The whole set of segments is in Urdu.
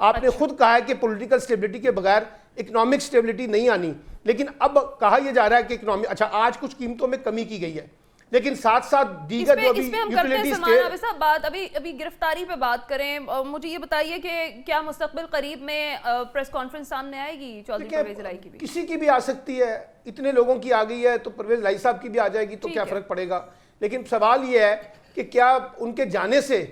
آپ نے خود کہا ہے کہ پولیٹیکل سٹیبلٹی کے بغیر اکنامک سٹیبلٹی نہیں آنی، لیکن اب کہا یہ جا رہا ہے کہ اکنامک، اچھا آج کچھ قیمتوں میں کمی کی گئی ہے، لیکن ساتھ ساتھ دیگر جو ابھی یوٹیلیٹی بات ابھی گرفتاری پہ بات کریں، مجھے یہ بتائیے کہ کیا مستقبل قریب میں پریس کانفرنس سامنے آئے گی چودھری پرویز الہی کی بھی؟ کسی کی بھی آ سکتی ہے، اتنے لوگوں کی آ گئی ہے تو پرویز الہی صاحب کی بھی آ جائے گی تو کیا فرق پڑے گا، لیکن سوال یہ ہے کہ کیا ان کے جانے سے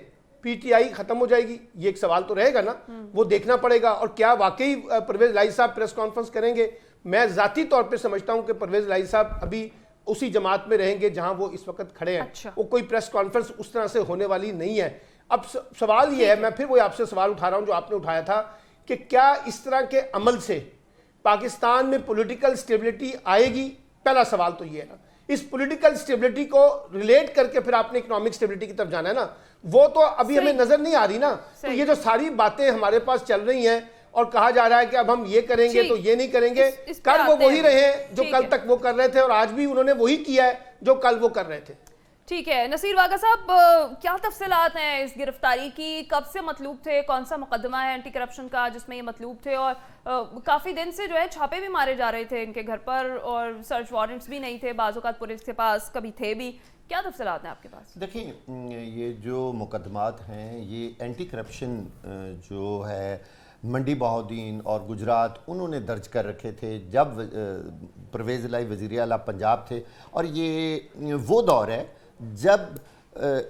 پی ٹی آئی ختم ہو جائے گی، یہ ایک سوال تو رہے گا نا، وہ دیکھنا پڑے گا، اور کیا واقعی پرویز الہی صاحب پریس کانفرنس کریں گے؟ میں ذاتی طور پہ سمجھتا ہوں کہ پرویز الہی صاحب ابھی اسی جماعت میں رہیں گے جہاں وہ اس وقت کھڑے ہیں، وہ کوئی پریس کانفرنس اس طرح سے ہونے والی نہیں ہے۔ اب سوال یہ ہے، میں پھر وہ آپ سے سوال اٹھا رہا ہوں جو آپ نے اٹھایا تھا کہ کیا اس طرح کے عمل سے پاکستان میں پولیٹیکل سٹیبلٹی آئے گی؟ پہلا سوال تو یہ ہے نا، اس پولیٹیکل سٹیبلٹی کو ریلیٹ کر کے پھر آپ نے اکنامک سٹیبلٹی کی طرف جانا ہے نا، وہ تو ابھی ہمیں نظر نہیں آ رہی نا۔ تو یہ جو ساری باتیں ہمارے پاس چل رہی ہیں اور کہا جا رہا ہے کہ اب ہم یہ کریں گے تو یہ نہیں کریں گے، کل وہ وہی رہے ہیں جو کل تک وہ کر رہے تھے، اور آج بھی انہوں نے وہی کیا ہے جو کل وہ کر رہے تھے۔ ٹھیک ہے نصیر واگا صاحب، کیا تفصیلات ہیں اس گرفتاری کی؟ کب سے مطلوب تھے؟ کون سا مقدمہ ہے اینٹی کرپشن کا جس میں یہ مطلوب تھے؟ اور کافی دن سے جو ہے چھاپے بھی مارے جا رہے تھے ان کے گھر پر، اور سرچ وارنٹس بھی نہیں تھے بعض اوقات پولیس کے پاس، کبھی تھے بھی۔ کیا تفصیلات ہیں آپ کے پاس؟ دیکھیں، یہ جو مقدمات ہیں یہ اینٹی کرپشن جو ہے منڈی بہاؤدین اور گجرات انہوں نے درج کر رکھے تھے جب پرویز الہی وزیر اعلیٰ پنجاب تھے، اور یہ وہ دور ہے جب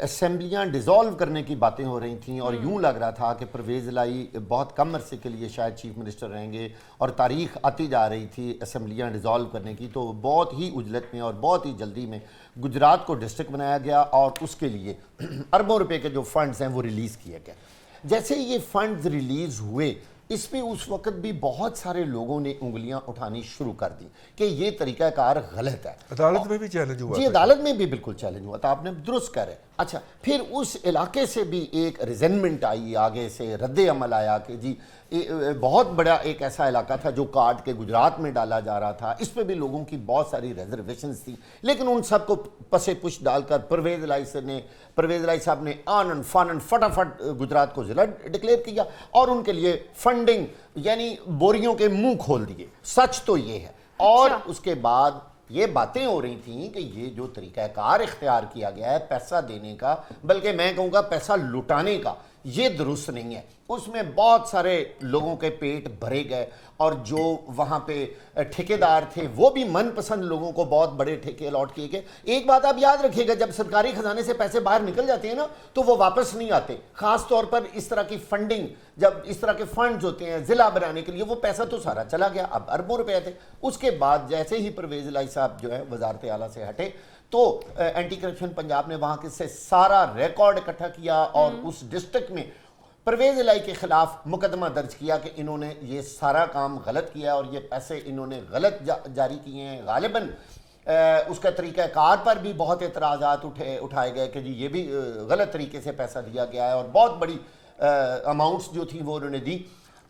اسمبلیاں ڈیزالو کرنے کی باتیں ہو رہی تھیں، اور یوں لگ رہا تھا کہ پرویز الہی بہت کم عرصے کے لیے شاید چیف منسٹر رہیں گے، اور تاریخ آتی جا رہی تھی اسمبلیاں ڈیزالو کرنے کی، تو بہت ہی عجلت میں اور بہت ہی جلدی میں گجرات کو ڈسٹرکٹ بنایا گیا، اور اس کے لیے اربوں روپے کے جو فنڈز ہیں وہ ریلیز کیے گئے۔ جیسے یہ فنڈز ریلیز ہوئے، اس پہ اس وقت بھی بہت سارے لوگوں نے انگلیاں اٹھانی شروع کر دی کہ یہ طریقہ کار غلط ہے۔ عدالت میں بھی چیلنج ہوا، جی عدالت میں بھی بالکل چیلنج ہوا تھا، آپ نے درست کہہ رہے۔ اچھا، پھر اس علاقے سے بھی ایک ریزنمنٹ آئی، آگے سے رد عمل آیا کہ جی بہت بڑا ایک ایسا علاقہ تھا جو کاٹ کے گجرات میں ڈالا جا رہا تھا، اس پہ بھی لوگوں کی بہت ساری ریزرویشنز تھی، لیکن ان سب کو پسے پش ڈال کر پرویز الہی صاحب نے آنن فانن فٹافٹ گجرات کو ضلع ڈکلیئر کیا، اور ان کے لیے فنڈنگ یعنی بوریوں کے منہ کھول دیے۔ سچ تو یہ ہے، اور اس کے بعد یہ باتیں ہو رہی تھیں کہ یہ جو طریقہ کار اختیار کیا گیا ہے پیسہ دینے کا، بلکہ میں کہوں گا پیسہ لٹانے کا، یہ درست نہیں ہے۔ اس میں بہت سارے لوگوں کے پیٹ بھرے گئے، اور جو وہاں پہ ٹھیکیدار تھے وہ بھی من پسند لوگوں کو بہت بڑے ٹھیکے الاٹ کیے گئے۔ ایک بات آپ یاد رکھیے گا، جب سرکاری خزانے سے پیسے باہر نکل جاتے ہیں نا تو وہ واپس نہیں آتے، خاص طور پر اس طرح کی فنڈنگ، جب اس طرح کے فنڈز ہوتے ہیں ضلع بنانے کے لیے، وہ پیسہ تو سارا چلا گیا، اب اربوں روپے تھے۔ اس کے بعد جیسے ہی پرویز الہی صاحب جو ہے وزارت اعلیٰ سے ہٹے تو اینٹی کرپشن پنجاب نے وہاں کے سے سارا ریکارڈ اکٹھا کیا، اور اس ڈسٹرکٹ میں پرویز الہی کے خلاف مقدمہ درج کیا کہ انہوں نے یہ سارا کام غلط کیا، اور یہ پیسے انہوں نے غلط جاری کیے ہیں۔ غالباً اس کا طریقہ کار پر بھی بہت اعتراضات اٹھائے گئے کہ جی یہ بھی غلط طریقے سے پیسہ دیا گیا ہے، اور بہت بڑی اماؤنٹس جو تھیں وہ انہوں نے دی۔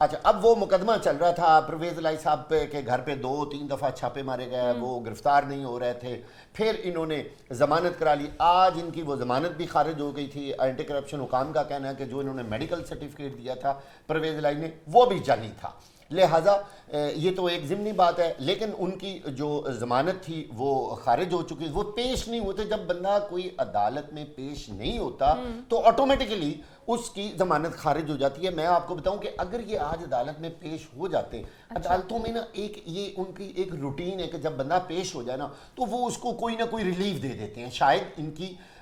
اچھا، اب وہ مقدمہ چل رہا تھا، پرویز الہی صاحب کے گھر پہ 2-3 دفعہ چھاپے مارے گئے، وہ گرفتار نہیں ہو رہے تھے، پھر انہوں نے ضمانت کرا لی، آج ان کی وہ ضمانت بھی خارج ہو گئی تھی۔ اینٹی کرپشن حکام کا کہنا ہے کہ جو انہوں نے میڈیکل سرٹیفکیٹ دیا تھا پرویز الہی نے وہ بھی جعلی تھا، لہٰذا یہ تو ایک ضمنی بات ہے، لیکن ان کی جو ضمانت تھی وہ خارج ہو چکی، وہ پیش نہیں ہوتے۔ جب بندہ کوئی عدالت میں پیش نہیں ہوتا تو آٹومیٹیکلی اس کی ضمانت خارج ہو جاتی ہے۔ میں آپ کو بتاؤں کہ اگر یہ آج عدالت میں پیش ہو جاتے، عدالتوں میں نا یہ ان کی ایک روٹین ہے کہ جب بندہ پیش ہو جائے نا تو وہ اس کو کوئی نہ کوئی ریلیف دے دیتے ہیں، شاید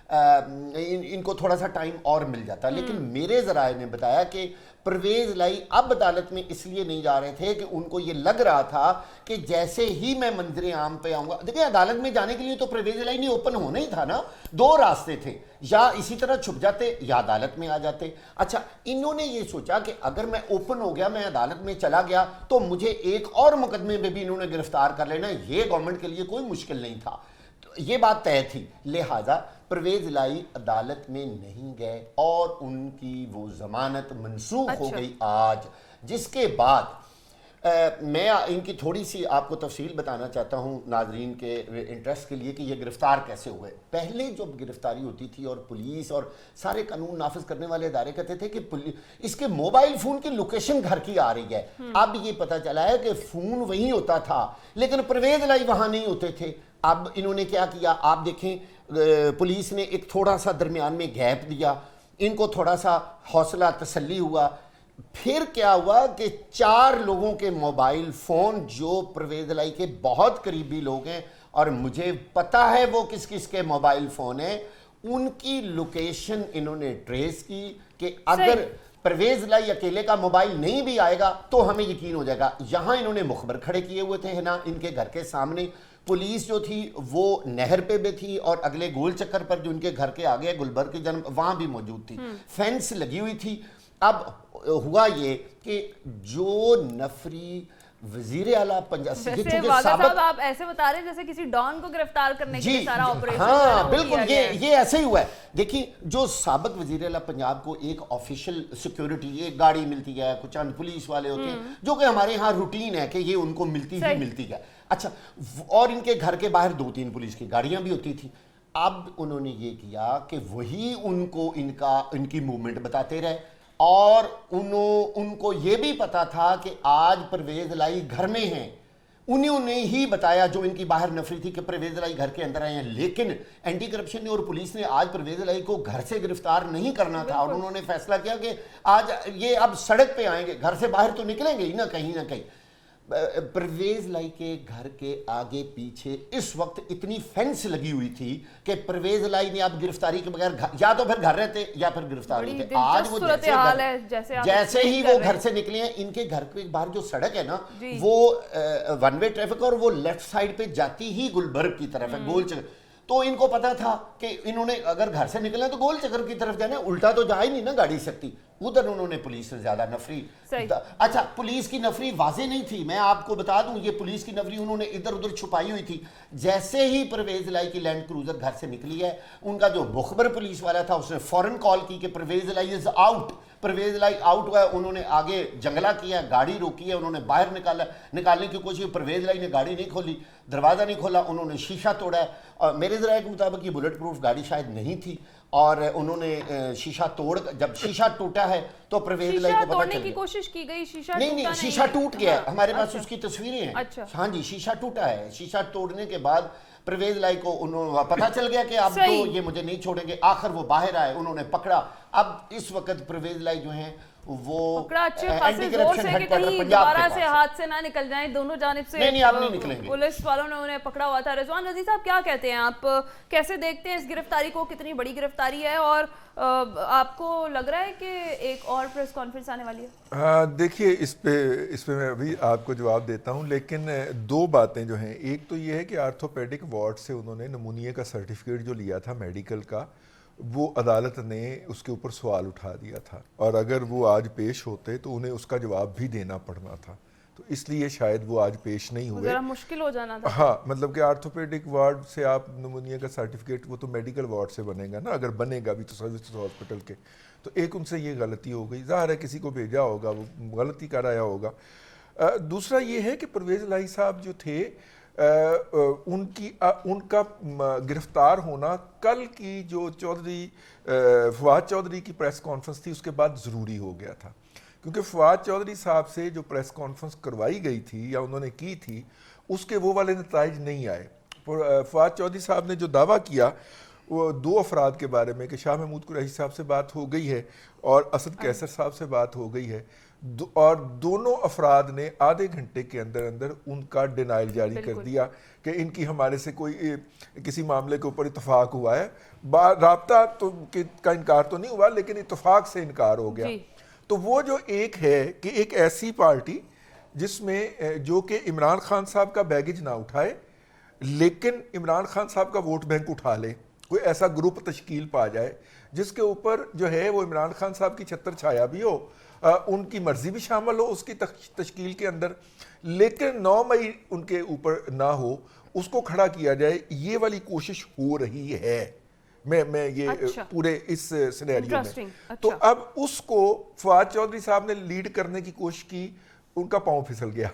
ان کو تھوڑا سا ٹائم اور مل جاتا، لیکن میرے ذرائع نے بتایا کہ پرویز الہی اب عدالت میں اس لیے نہیں جا رہے تھے کہ ان کو یہ لگ رہا تھا کہ جیسے ہی میں منظر عام پہ آؤں گا، دیکھیں عدالت میں جانے کے لیے تو پرویز الہی نے اوپن ہونا ہی تھا نا، 2 راستے تھے، یا اسی طرح چھپ جاتے یا عدالت میں آ جاتے۔ اچھا، انہوں نے یہ سوچا کہ اگر میں اوپن ہو گیا، میں عدالت میں چلا گیا تو مجھے ایک اور مقدمے میں بھی انہوں نے گرفتار کر لینا، یہ گورنمنٹ کے لیے کوئی مشکل نہیں تھا، یہ بات طے تھی، لہٰذا پرویز الہی عدالت میں نہیں گئے، اور ان کی وہ ضمانت منسوخ ہو گئی آج، جس کے بعد میں ان کی تھوڑی سی آپ کو تفصیل بتانا چاہتا ہوں ناظرین کے انٹرسٹ کے لیے کہ یہ گرفتار کیسے ہوئے. پہلے جب گرفتاری ہوتی تھی اور پولیس اور سارے قانون نافذ کرنے والے ادارے کہتے تھے کہ اس کے موبائل فون کی لوکیشن گھر کی آ رہی ہے. اب یہ پتہ چلا ہے کہ فون وہیں ہوتا تھا لیکن پرویز لائی وہاں نہیں ہوتے تھے. اب انہوں نے کیا کیا آپ دیکھیں, پولیس نے ایک تھوڑا سا درمیان میں گیپ دیا, ان کو تھوڑا سا حوصلہ تسلی ہوا. پھر کیا ہوا کہ 4 لوگوں کے موبائل فون جو پرویز لائی کے بہت قریبی لوگ ہیں اور مجھے پتہ ہے وہ کس کس کے موبائل فون ہیں, ان کی لوکیشن انہوں نے ٹریس کی کہ اگر پرویز لائی اکیلے کا موبائل نہیں بھی آئے گا تو ہمیں یقین ہو جائے گا. یہاں انہوں نے مخبر کھڑے کیے ہوئے تھے نا ان کے گھر کے سامنے. پولیس جو تھی وہ نہر پہ بھی تھی اور اگلے گول چکر پر جو ان کے گھر کے آگے گلبرگ کی جنم وہاں بھی موجود تھی. فینس لگی ہوئی تھی. اب ہوا یہ کہ جو نفری وزیر اعلیٰ پنجاب صاحب آپ ایسے بتا رہے ہیں جیسے کسی ڈان کو گرفتار کرنے کے لیے سارا آپریشن. ہاں بالکل یہ ایسے ہی ہوا ہے. دیکھیں جو سابق وزیر اعلیٰ پنجاب کو ایک آفیشیل سیکیورٹی ایک گاڑی ملتی ہے, کچھ چند پولیس والے ہوتے ہیں جو کہ ہمارے ہاں روٹین ہے کہ یہ ان کو ملتی ہی ملتی ہے. اچھا, اور ان کے گھر کے باہر 2-3 پولیس کی گاڑیاں بھی ہوتی تھیں. اب انہوں نے یہ کیا کہ وہی ان کو ان کی موومنٹ بتاتے رہے اور ان کو یہ بھی پتا تھا کہ آج پرویز لائی گھر میں ہیں. انہوں نے ہی بتایا جو ان کی باہر نفری تھی کہ پرویز لائی گھر کے اندر آئے ہیں. لیکن اینٹی کرپشن نے اور پولیس نے آج پرویز لائی کو گھر سے گرفتار نہیں کرنا تھا اور انہوں نے فیصلہ کیا کہ آج یہ اب سڑک پہ آئیں گے, گھر سے باہر تو نکلیں گے ہی نہ کہیں نہ کہیں. پرویز لائی کے گھر کے آگے پیچھے اس وقت اتنی فینس لگی ہوئی تھی کہ پرویز لائی نے اب گرفتاری کے بغیر یا تو پھر گھر رہتے یا پھر گرفتار ہوتے. آج وہ جیسے ہی وہ گھر سے نکلے ہیں, ان کے گھر کے باہر جو سڑک ہے نا وہ ون وے ٹریفک اور وہ لیفٹ سائڈ پہ جاتی ہی گلبرگ کی طرف ہے, گول چکر. تو ان کو پتا تھا کہ انہوں نے اگر گھر سے نکلے تو گول چکر کی طرف جانا, الٹا تو جا ہی نہیں نا گاڑی سکتی. ادھر انہوں نے پولیس سے زیادہ نفری. اچھا, پولیس کی نفری واضح نہیں تھی. میں آپ کو بتا دوں یہ پولیس کی نفری انہوں نے ادھر ادھر چھپائی ہوئی تھی. جیسے ہی پرویز لائی کی لینڈ کروزر گھر سے نکلی ہے, ان کا جو مخبر پولیس والا تھا اس نے فوراً کال کی کہ پرویز لائی از آؤٹ. پرویز لائی آؤٹ ہوا ہے. انہوں نے آگے جنگلہ کیا, گاڑی روکی ہے, انہوں نے باہر نکالنے کی کوشش. پرویز لائی نے گاڑی نہیں کھولی, دروازہ نہیں کھولا, انہوں نے شیشہ توڑا ہے. اور میرے ذرائع کے مطابق یہ بلٹ پروف گاڑی شاید نہیں تھی اور انہوں نے شیشہ توڑ, جب شیشہ ٹوٹا ہے تو پرویز لائی کو پتہ چل گیا. کوشش کی گئی, شیشہ نہیں شیشہ ٹوٹ گیا ہے. ہمارے پاس اس کی تصویریں ہیں. ہاں جی, شیشہ ٹوٹا ہے. شیشہ توڑنے کے بعد پرویز لائی کو پتہ چل گیا کہ اب تو یہ مجھے نہیں چھوڑیں گے. آخر وہ باہر آئے, انہوں نے پکڑا. اب اس وقت پرویز لائی جو ہیں وہ anti corruption headquarter Punjab کے سے ہاتھ سے نہ نکل جائیں دونوں جانب سے. نہیں آپ نہیں نکلیں گے. پولیس والوں نے انہیں پکڑا ہوا تھا. رضوان رضی صاحب کیا کہتے ہیں آپ, کیسے دیکھتے ہیں اس گرفتاری کو, کتنی بڑی گرفتاری ہے اور آپ کو لگ رہا ہے کہ ایک اور پریس کانفرنس آنے والی ہے؟ دیکھیے اس پہ میں ابھی آپ کو جواب دیتا ہوں, لیکن 2 باتیں جو ہیں. ایک تو یہ ہے کہ آرتھوپیڈک وارڈ سے انہوں نے نمونیے کا سرٹیفکیٹ جو لیا تھا میڈیکل کا, وہ عدالت نے اس کے اوپر سوال اٹھا دیا تھا اور اگر وہ آج پیش ہوتے تو انہیں اس کا جواب بھی دینا پڑنا تھا. تو اس لیے شاید وہ آج پیش نہیں ہوئے. ذرا مشکل ہو جانا تھا. ہاں, مطلب کہ آرتھوپیڈک وارڈ سے آپ نمونیا کا سرٹیفکیٹ, وہ تو میڈیکل وارڈ سے بنے گا نا, اگر بنے گا بھی تو سروسز ہاسپٹل کے. تو ایک ان سے یہ غلطی ہو گئی. ظاہر ہے کسی کو بھیجا ہوگا, وہ غلطی کرایا ہوگا. دوسرا یہ ہے کہ پرویز لائی صاحب جو تھے ان کا گرفتار ہونا کل کی جو فواد چودھری کی پریس کانفرنس تھی اس کے بعد ضروری ہو گیا تھا, کیونکہ فواد چودھری صاحب سے جو پریس کانفرنس کروائی گئی تھی یا انہوں نے کی تھی اس کے وہ والے نتائج نہیں آئے. فواد چودھری صاحب نے جو دعویٰ کیا وہ 2 افراد کے بارے میں کہ شاہ محمود قریشی صاحب سے بات ہو گئی ہے اور اسد کیسر صاحب سے بات ہو گئی ہے, اور دونوں افراد نے آدھے گھنٹے کے اندر اندر ان کا ڈینائل جاری کر دیا کہ ان کی ہمارے سے کوئی کسی معاملے کے اوپر اتفاق ہوا ہے. رابطہ تو کا انکار تو نہیں ہوا لیکن اتفاق سے انکار ہو گیا. تو وہ جو ایک ہے کہ ایک ایسی پارٹی جس میں جو کہ عمران خان صاحب کا بیگیج نہ اٹھائے لیکن عمران خان صاحب کا ووٹ بینک اٹھا لے, کوئی ایسا گروپ تشکیل پا جائے جس کے اوپر جو ہے وہ عمران خان صاحب کی چھتر چھایا بھی ہو, ان کی مرضی بھی شامل ہو اس کی تشکیل کے اندر, لیکن 9 مئی ان کے اوپر نہ ہو, اس کو کھڑا کیا جائے. یہ والی کوشش ہو رہی ہے میں یہ پورے اس سینیریو میں. تو اب اس کو فواد چودھری صاحب نے لیڈ کرنے کی کوشش کی, ان کا پاؤں پھسل گیا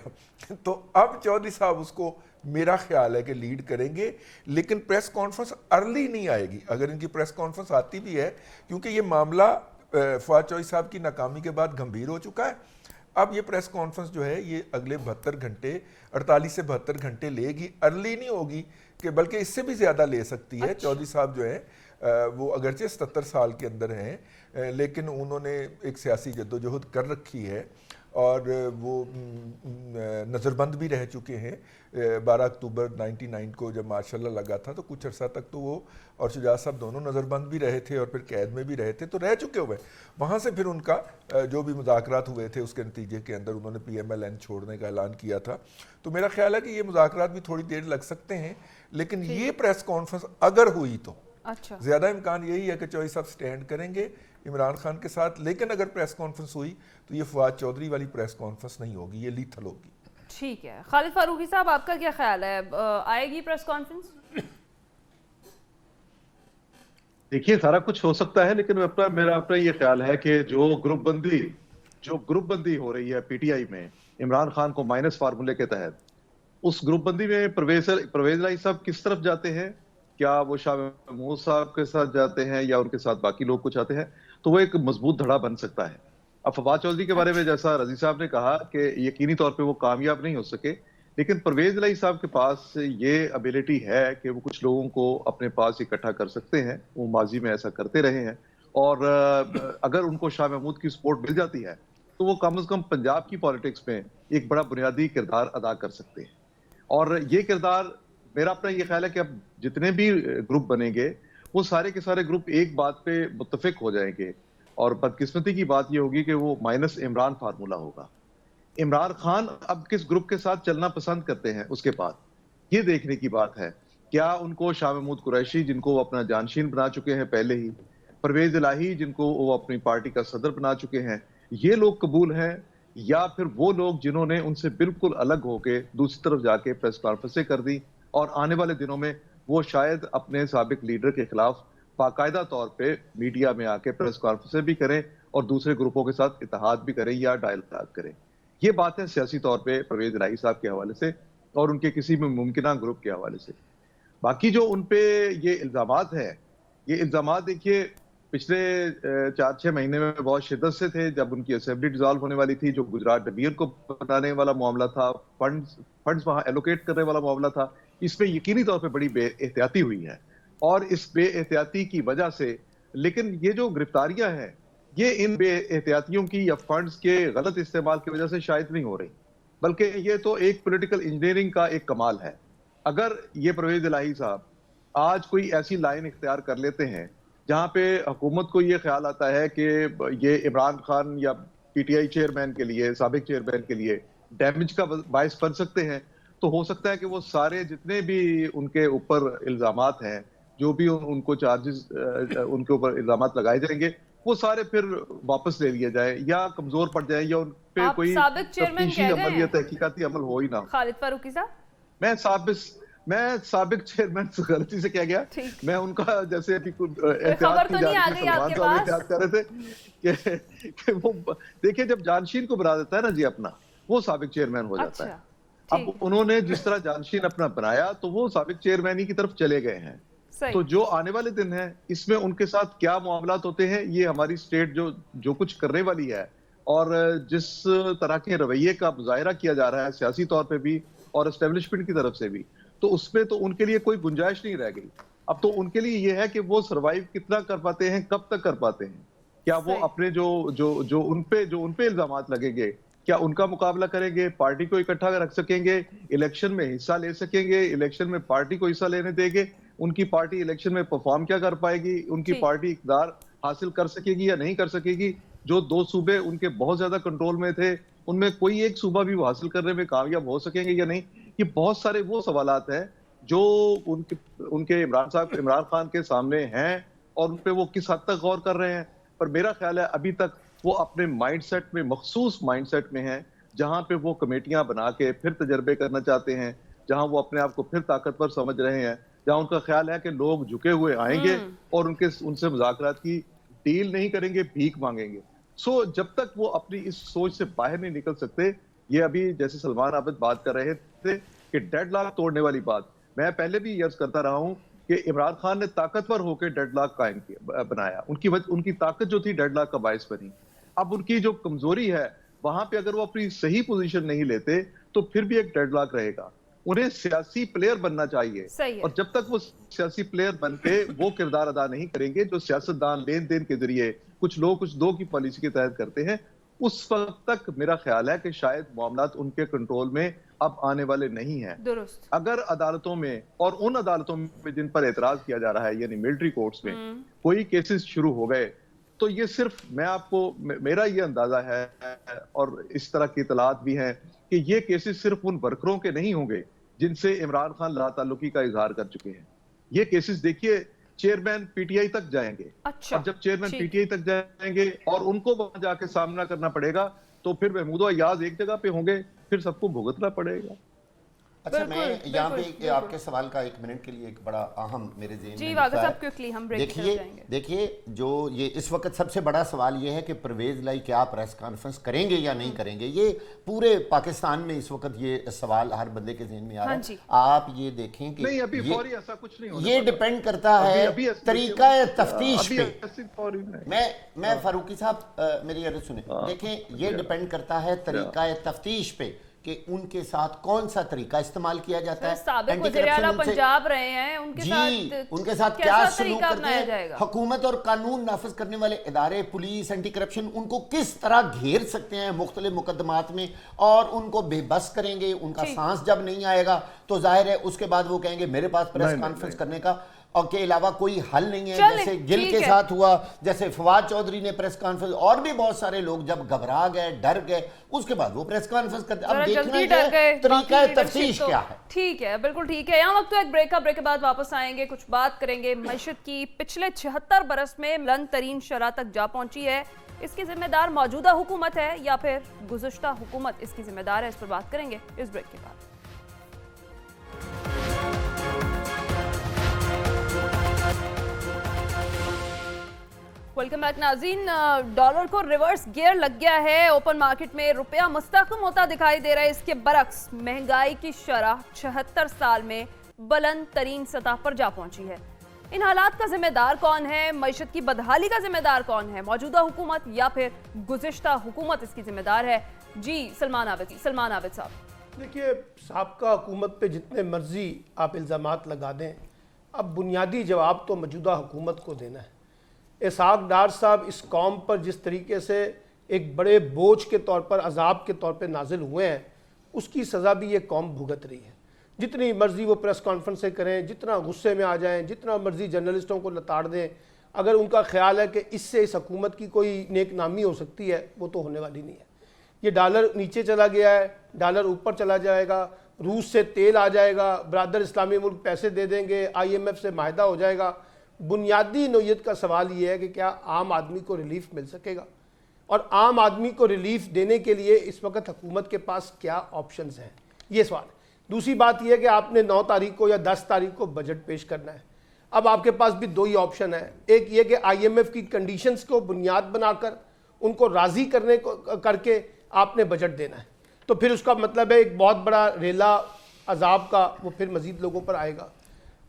تو اب چودھری صاحب اس کو میرا خیال ہے کہ لیڈ کریں گے، لیکن پریس کانفرنس ارلی نہیں آئے گی اگر ان کی پریس کانفرنس آتی بھی ہے، کیونکہ یہ معاملہ فواد چودھری صاحب کی ناکامی کے بعد گمبھیر ہو چکا ہے۔ اب یہ پریس کانفرنس جو ہے یہ اگلے 72 گھنٹے 48 سے 72 گھنٹے لے گی، ارلی نہیں ہوگی کہ بلکہ اس سے بھی زیادہ لے سکتی ہے۔ چودھری صاحب جو ہیں وہ اگرچہ 77 سال کے اندر ہیں لیکن انہوں نے ایک سیاسی جدوجہد کر رکھی ہے اور وہ نظر بند بھی رہ چکے ہیں۔ 12 اکتوبر 99 کو جب مارشاء اللہ لگا تھا تو کچھ عرصہ تک تو وہ اور شجاعت صاحب دونوں نظر بند بھی رہے تھے اور پھر قید میں بھی رہے تھے، تو رہ چکے ہوئے وہاں سے پھر ان کا جو بھی مذاکرات ہوئے تھے اس کے نتیجے کے اندر انہوں نے پی ایم ایل این چھوڑنے کا اعلان کیا تھا۔ تو میرا خیال ہے کہ یہ مذاکرات بھی تھوڑی دیر لگ سکتے ہیں، لیکن یہ پریس کانفرنس اگر ہوئی تو زیادہ امکان یہی ہے کہ چودھری صاحب سٹینڈ کریں گے عمران خان کے ساتھ، لیکن اگر پریس کانفرنس ہوئی تو یہ فواد چودھری والی پریس کانفرنس نہیں ہوگی، یہ لیتھل ہوگی۔ ٹھیک ہے، خالد فاروقی صاحب آپ کا کیا خیال ہے، آئے گی پریس کانفرنس؟ دیکھیے سارا کچھ ہو سکتا ہے، لیکن میرا اپنا یہ خیال ہے کہ جو گروپ بندی ہو رہی ہے پی ٹی آئی میں عمران خان کو مائنس فارمولے کے تحت، اس گروپ بندی میں پرویز الہی صاحب کس طرف جاتے ہیں؟ کیا وہ شاہ محمود صاحب کے ساتھ جاتے ہیں یا ان کے ساتھ باقی لوگ کچھ آتے ہیں؟ تو وہ ایک مضبوط دھڑا بن سکتا ہے۔ اب فواد چودھری کے بارے میں جیسا رضی صاحب نے کہا کہ یقینی طور پہ وہ کامیاب نہیں ہو سکے، لیکن پرویز الہی صاحب کے پاس یہ ابیلٹی ہے کہ وہ کچھ لوگوں کو اپنے پاس اکٹھا کر سکتے ہیں، وہ ماضی میں ایسا کرتے رہے ہیں، اور اگر ان کو شاہ محمود کی سپورٹ مل جاتی ہے تو وہ کم از کم پنجاب کی پالیٹکس میں ایک بڑا بنیادی کردار ادا کر سکتے ہیں۔ اور یہ کردار میرا اپنا یہ خیال ہے کہ اب جتنے بھی گروپ بنیں گے وہ سارے کے سارے گروپ ایک بات پہ متفق ہو جائیں گے، اور بدقسمتی کی بات یہ ہوگی کہ وہ مائنس عمران فارمولہ ہوگا۔ عمران خان اب کس گروپ کے ساتھ چلنا پسند کرتے ہیں اس کے بعد یہ دیکھنے کی بات ہے۔ کیا ان کو شاہ محمود قریشی جن کو وہ اپنا جانشین بنا چکے ہیں پہلے ہی، پرویز الہی جن کو وہ اپنی پارٹی کا صدر بنا چکے ہیں، یہ لوگ قبول ہیں، یا پھر وہ لوگ جنہوں نے ان سے بالکل الگ ہو کے دوسری طرف جا کے پریس کانفرنسیں کر دی، اور آنے والے دنوں میں وہ شاید اپنے سابق لیڈر کے خلاف باقاعدہ طور پہ میڈیا میں آ کے پریس کانفرنسیں بھی کریں اور دوسرے گروپوں کے ساتھ اتحاد بھی کریں یا ڈائلاگ کریں۔ یہ بات ہے سیاسی طور پہ پرویز الہی صاحب کے حوالے سے اور ان کے کسی بھی ممکنہ گروپ کے حوالے سے۔ باقی جو ان پہ یہ الزامات ہیں، یہ الزامات دیکھیے پچھلے 4-6 مہینے میں بہت شدت سے تھے، جب ان کی اسمبلی ڈیزالو ہونے والی تھی، جو گجرات ڈبیر کو بنانے والا معاملہ تھا، فنڈز وہاں ایلوکیٹ کرنے والا معاملہ تھا، اس میں یقینی طور پہ بڑی بے احتیاطی ہوئی ہے، اور اس بے احتیاطی کی وجہ سے، لیکن یہ جو گرفتاریاں ہیں یہ ان بے احتیاطیوں کی یا فنڈز کے غلط استعمال کی وجہ سے شاید نہیں ہو رہی، بلکہ یہ تو ایک پولیٹیکل انجینئرنگ کا ایک کمال ہے۔ اگر یہ پرویز الہی صاحب آج کوئی ایسی لائن اختیار کر لیتے ہیں جہاں پہ حکومت کو یہ خیال آتا ہے کہ یہ عمران خان یا پی ٹی آئی چیئرمین کے لیے، سابق چیئرمین کے لیے ڈیمیج کا باعث بن سکتے ہیں، تو ہو سکتا ہے کہ وہ سارے جتنے بھی ان کے اوپر الزامات ہیں، جو بھی ان کو چارجز ان کے اوپر الزامات لگائے جائیں گے، وہ سارے پھر واپس لے لیے جائیں یا کمزور پڑ جائیں یا ان پہ کوئی تفتیشی عمل یا تحقیقاتی عمل ہو ہی نہ۔ خالد فاروقی صاحب، میں سابق چیئرمین غلطی سے کیا گیا، میں ان کا جیسے ابھی خبر تو نہیں آ گئی آپ کے پاس، احتیاط کر رہے تھے کہ وہ دیکھیں جب جانشین کو بنا دیتا ہے نا جی اپنا، وہ سابق چیئرمین ہو جاتا ہے۔ اب انہوں نے جس طرح جانشین اپنا بنایا تو وہ سابق چیئرمین کی طرف چلے گئے ہیں، تو جو آنے والے دن ہیں اس میں ان کے ساتھ کیا معاملات ہوتے ہیں، یہ ہماری سٹیٹ جو کچھ کرنے والی ہے اور جس طرح کے رویے کا مظاہرہ کیا جا رہا ہے سیاسی طور پہ بھی اور اسٹیبلشمنٹ کی طرف سے بھی، تو اس میں تو ان کے لیے کوئی گنجائش نہیں رہ گئی۔ اب تو ان کے لیے یہ ہے کہ وہ سروائیو کتنا کر پاتے ہیں، کب تک کر پاتے ہیں، کیا وہ اپنے جو ان پہ الزامات لگیں گے کیا ان کا مقابلہ کریں گے، پارٹی کو اکٹھا رکھ سکیں گے، الیکشن میں حصہ لے سکیں گے، الیکشن میں پارٹی کو حصہ لینے دیں گے، ان کی پارٹی الیکشن میں پرفارم کیا کر پائے گی، ان کی پارٹی اقتدار حاصل کر سکے گی یا نہیں کر سکے گی۔ جو 2 صوبے ان کے بہت زیادہ کنٹرول میں تھے، ان میں کوئی ایک صوبہ بھی وہ حاصل کرنے میں کامیاب ہو سکیں گے یا نہیں، یہ بہت سارے وہ سوالات ہیں جو ان کے عمران خان کے سامنے ہیں اور ان پہ وہ کس حد تک غور کر رہے ہیں۔ پر میرا خیال ہے ابھی تک وہ اپنے مائنڈ سیٹ میں، مخصوص مائنڈ سیٹ میں ہیں جہاں پہ وہ کمیٹیاں بنا کے پھر تجربے کرنا چاہتے ہیں، جہاں وہ اپنے آپ کو پھر طاقتور سمجھ رہے ہیں، جہاں ان کا خیال ہے کہ لوگ جھکے ہوئے آئیں گے اور ان سے مذاکرات کی ڈیل نہیں کریں گے، بھیک مانگیں گے۔ سو جب تک وہ اپنی اس سوچ سے باہر نہیں نکل سکتے، یہ ابھی جیسے سلمان عابد بات کر رہے تھے کہ ڈیڈ لاک توڑنے والی بات، میں پہلے بھی عرض کرتا رہا ہوں کہ عمران خان نے طاقتور ہو کے ڈیڈ لاک قائم کیا، بنایا، ان کی طاقت جو تھی ڈیڈ لاک کا باعث بنی. اب ان کی جو کمزوری ہے وہاں پہ اگر وہ اپنی صحیح پوزیشن نہیں لیتے تو پھر بھی ایک ڈیڈ لاک رہے گا. انہیں سیاسی پلیئر بننا چاہیے، اور جب تک وہ سیاسی پلیئر بن کے وہ کردار ادا نہیں کریں گے جو سیاستدان لین دین کے ذریعے کچھ لوگ کچھ دو کی پالیسی کے تحت کرتے ہیں، اس وقت تک میرا خیال ہے کہ شاید معاملات ان کے کنٹرول میں اب آنے والے نہیں ہیں. درست. اگر عدالتوں میں اور ان عدالتوں میں جن پر اعتراض کیا جا رہا ہے یعنی ملٹری کورٹس میں کوئی کیسز شروع ہو گئے تو یہ صرف میں آپ کو میرا یہ اندازہ ہے اور اس طرح کی اطلاعات بھی ہیں کہ یہ کیسز صرف ان ورکروں کے نہیں ہوں گے جن سے عمران خان لا تعلقی کا اظہار کر چکے ہیں. یہ کیسز دیکھیے چیئرمین پی ٹی آئی تک جائیں گے، اور جب چیئرمین پی ٹی آئی تک جائیں گے اور ان کو وہاں جا کے سامنا کرنا پڑے گا تو پھر محمود و ایاز ایک جگہ پہ ہوں گے، پھر سب کو بھگتنا پڑے گا. اچھا میں یہاں پہ آپ کے سوال کا ایک منٹ کے لیے ایک بڑا اہم میرے ذہن میں دیکھیے جو یہ اس وقت سب سے بڑا سوال یہ ہے کہ پرویز لائی کیا پریس کانفرنس کریں گے یا نہیں کریں گے. یہ پورے پاکستان میں اس وقت یہ سوال ہر بندے کے ذہن میں آ رہا ہے. آپ یہ دیکھیں کہ یہ ڈیپینڈ کرتا ہے طریقہ تفتیش پہ. میں فاروقی صاحب میری عرض سنیں، دیکھیں یہ ڈیپینڈ کرتا ہے طریقہ تفتیش پہ کہ ان کے ساتھ کون سا طریقہ استعمال کیا جاتا ہے. سابق وزیر اعلیٰ پنجاب رہے ہیں، ان کے ساتھ کیا سلوک کرتے ہیں، حکومت اور قانون نافذ کرنے والے ادارے، پولیس، اینٹی کرپشن ان کو کس طرح گھیر سکتے ہیں مختلف مقدمات میں اور ان کو بے بس کریں گے. ان کا سانس جب نہیں آئے گا تو ظاہر ہے اس کے بعد وہ کہیں گے میرے پاس پریس کانفرنس کرنے کا اور کے علاوہ کوئی حل نہیں ہے. جیسے گل کے ساتھ ہوا، جیسے فواد چودھری نے پریس کانفرنس، اور بھی بہت سارے لوگ جب گھبرا گئے، ڈر گئے، اس کے بعد وہ پریس کانفرنس کرتے. اب دیکھنا ہے طریقہ تفتیش کیا ہے. ٹھیک ہے، بالکل ٹھیک ہے. یہاں وقت تو ایک بریک کے بعد واپس آئیں گے، کچھ بات کریں گے. معیشت کی پچھلے 76 برس میں بلند ترین شرح تک جا پہنچی ہے. اس کی ذمہ دار موجودہ حکومت ہے یا پھر گزشتہ حکومت اس کی ذمہ دار ہے؟ اس پر بات کریں گے اس بریک کے بعد. ویلکم بیک ناظرین. ڈالر کو ریورس گیئر لگ گیا ہے. اوپن مارکیٹ میں روپیہ مستحکم ہوتا دکھائی دے رہا ہے. اس کے برعکس مہنگائی کی شرح 76 سال میں بلند ترین سطح پر جا پہنچی ہے. ان حالات کا ذمہ دار کون ہے؟ معیشت کی بدحالی کا ذمہ دار کون ہے؟ موجودہ حکومت یا پھر گزشتہ حکومت اس کی ذمہ دار ہے؟ جی سلمان عابد صاحب. دیکھیے سابقہ حکومت پہ جتنے مرضی آپ الزامات لگا دیں، اب بنیادی جواب تو موجودہ حکومت کو دینا ہے. اسحاق ڈار صاحب اس قوم پر جس طریقے سے ایک بڑے بوجھ کے طور پر، عذاب کے طور پہ نازل ہوئے ہیں، اس کی سزا بھی یہ قوم بھگت رہی ہے. جتنی مرضی وہ پریس کانفرنسیں کریں، جتنا غصے میں آ جائیں، جتنا مرضی جرنلسٹوں کو لتاڑ دیں، اگر ان کا خیال ہے کہ اس سے اس حکومت کی کوئی نیک نامی ہو سکتی ہے، وہ تو ہونے والی نہیں ہے. یہ ڈالر نیچے چلا گیا ہے، ڈالر اوپر چلا جائے گا، روس سے تیل آ جائے گا، برادر اسلامی ملک پیسے دے دیں گے، IMF سے معاہدہ ہو جائے گا. بنیادی نوعیت کا سوال یہ ہے کہ کیا عام آدمی کو ریلیف مل سکے گا، اور عام آدمی کو ریلیف دینے کے لیے اس وقت حکومت کے پاس کیا آپشنز ہیں، یہ سوال. دوسری بات یہ ہے کہ آپ نے 9 تاریخ کو یا 10 تاریخ کو بجٹ پیش کرنا ہے. اب آپ کے پاس بھی 2 ہی آپشن ہیں. ایک یہ کہ IMF کی کنڈیشنز کو بنیاد بنا کر ان کو راضی کر کے آپ نے بجٹ دینا ہے، تو پھر اس کا مطلب ہے ایک بہت بڑا ریلا عذاب کا وہ پھر مزید لوگوں پر آئے گا.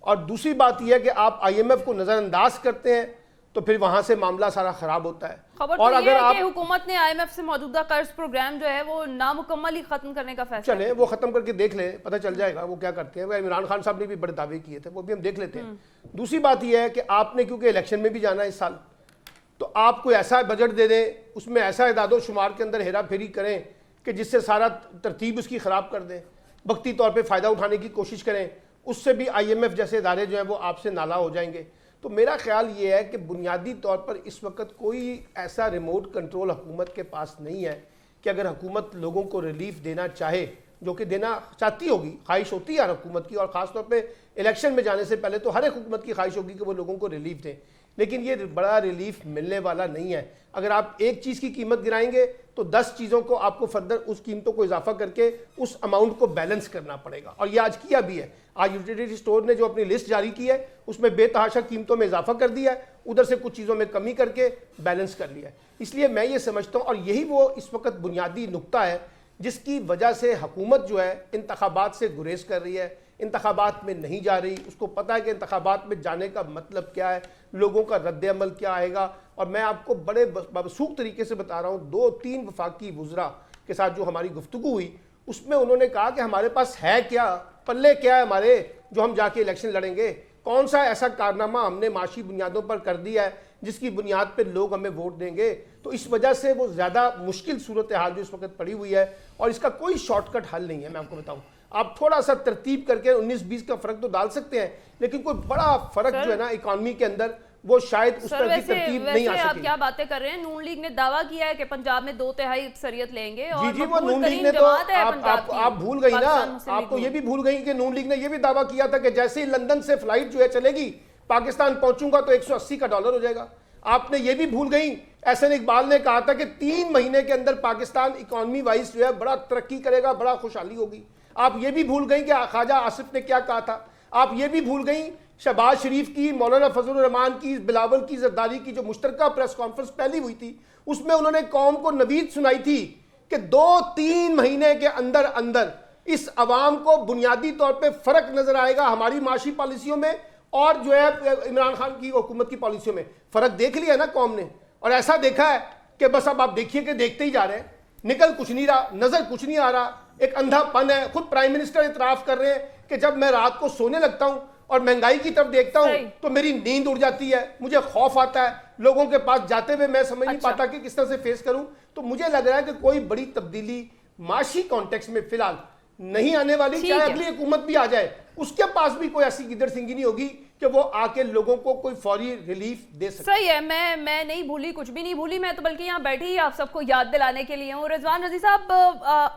اور دوسری بات یہ ہے کہ آپ IMF کو نظر انداز کرتے ہیں تو پھر وہاں سے معاملہ سارا خراب ہوتا ہے. خبر تو یہ ہے کہ حکومت نے IMF سے موجودہ قرض پروگرام جو ہے وہ نامکمل ہی ختم کرنے کا فیصلہ. چلیں وہ ختم کر کے دیکھ لیں، پتہ چل جائے گا وہ کیا کرتے ہیں. عمران خان صاحب نے بھی بڑے دعوے کیے تھے، وہ بھی ہم دیکھ لیتے ہیں. دوسری بات یہ ہے کہ آپ نے کیونکہ الیکشن میں بھی جانا ہے اس سال، تو آپ کو ایسا بجٹ دے دیں، اس میں ایسا اعداد و شمار کے اندر ہیرا پھیری کریں کہ جس سے سارا ترتیب اس کی خراب کر دیں، وقتی طور پہ فائدہ اٹھانے کی کوشش کریں. اس سے بھی IMF جیسے ادارے جو ہیں وہ آپ سے نالا ہو جائیں گے. تو میرا خیال یہ ہے کہ بنیادی طور پر اس وقت کوئی ایسا ریموٹ کنٹرول حکومت کے پاس نہیں ہے کہ اگر حکومت لوگوں کو ریلیف دینا چاہے، جو کہ دینا چاہتی ہوگی، خواہش ہوتی ہے ہر حکومت کی، اور خاص طور پہ الیکشن میں جانے سے پہلے تو ہر ایک حکومت کی خواہش ہوگی کہ وہ لوگوں کو ریلیف دیں، لیکن یہ بڑا ریلیف ملنے والا نہیں ہے. اگر آپ ایک چیز کی قیمت گرائیں گے تو 10 چیزوں کو آپ کو فردر اس قیمتوں کو اضافہ کر کے اس اماؤنٹ کو بیلنس کرنا پڑے گا، اور یہ آج کیا بھی ہے. آج یوٹیلیٹی سٹور نے جو اپنی لسٹ جاری کی ہے اس میں بے تحاشا قیمتوں میں اضافہ کر دیا ہے، ادھر سے کچھ چیزوں میں کمی کر کے بیلنس کر لیا ہے. اس لیے میں یہ سمجھتا ہوں، اور یہی وہ اس وقت بنیادی نقطہ ہے جس کی وجہ سے حکومت جو ہے انتخابات سے گریز کر رہی ہے، انتخابات میں نہیں جا رہی. اس کو پتہ ہے کہ انتخابات میں جانے کا مطلب کیا ہے، لوگوں کا رد عمل کیا آئے گا. اور میں آپ کو بڑے موثوق طریقے سے بتا رہا ہوں، 2-3 وفاقی وزراء کے ساتھ جو ہماری گفتگو ہوئی اس میں انہوں نے کہا کہ ہمارے پاس ہے کیا، پلے کیا ہے ہمارے جو ہم جا کے الیکشن لڑیں گے. کون سا ایسا کارنامہ ہم نے معاشی بنیادوں پر کر دیا ہے جس کی بنیاد پہ لوگ ہمیں ووٹ دیں گے. تو اس وجہ سے وہ زیادہ مشکل صورتحال جو اس وقت پڑی ہوئی ہے، اور اس کا کوئی شارٹ کٹ حل نہیں ہے. میں آپ کو بتاؤں، آپ تھوڑا سا ترتیب کر کے 19-20 کا فرق تو ڈال سکتے ہیں، لیکن کوئی بڑا فرق جو ہے نا اکانومی کے اندر وہ شاید اس طرح کی ترتیب نہیں آ آپ سکے. کیا باتیں کر رہے ہیں؟ نون لیگ نے دعویٰ کیا ہے کہ پنجاب میں 2/3 اکثریت لیں گے، اور جی وہ نون لیگ نے تو آپ بھول گئی نا، آپ تو یہ بھی بھول گئی کہ نون لیگ نے یہ بھی دعویٰ کیا تھا کہ جیسے ہی لندن سے فلائٹ جو ہے چلے گی پاکستان پہنچوں گا تو $180 ہو جائے گا. آپ نے یہ بھی بھول گئی، احسن اقبال نے کہا تھا کہ 3 مہینے کے اندر پاکستان اکانومی وائز جو ہے بڑا ترقی کرے گا، بڑا خوشحالی ہوگی. آپ یہ بھی بھول گئی کہ خواجہ آصف نے کیا کہا تھا. آپ یہ بھی بھول گئی شہباز شریف کی، مولانا فضل الرحمان کی، بلاول کی، زرداری کی جو مشترکہ پریس کانفرنس پہلی ہوئی تھی، اس میں انہوں نے قوم کو نوید سنائی تھی کہ 2-3 مہینے کے اندر اندر اس عوام کو بنیادی طور پہ فرق نظر آئے گا ہماری معاشی پالیسیوں میں اور جو ہے عمران خان کی حکومت کی پالیسیوں میں. فرق دیکھ لیا نا قوم نے، اور ایسا دیکھا ہے کہ بس اب آپ دیکھیے کہ دیکھتے ہی جا رہے ہیں، نکل کچھ نہیں رہا، نظر کچھ نہیں آ رہا. ایک اندھا پن ہے. خود پرائم منسٹر اعتراف کر رہے ہیں کہ جب میں رات کو سونے لگتا ہوں اور مہنگائی کی طرف دیکھتا ہوں تو میری نیند اڑ جاتی ہے، مجھے خوف آتا ہے، لوگوں کے پاس جاتے ہوئے میں سمجھ نہیں پاتا کہ کس طرح سے فیس کروں. تو مجھے لگ رہا ہے کہ کوئی بڑی تبدیلی معاشی کانٹیکس میں فی الحال نہیں آنے والی. چاہے اگلی حکومت بھی آ جائے، اس کے پاس بھی کوئی ایسی گدڑ سنگی نہیں ہوگی کہ وہ آ کے لوگوں کو کوئی فوری ریلیف دے سکے. صحیح ہے. میں نہیں بھولی، کچھ بھی نہیں بھولی، میں تو بلکہ یہاں بیٹھی ہی آپ سب کو یاد دلانے کے لیے ہوں. رضوان رضی صاحب،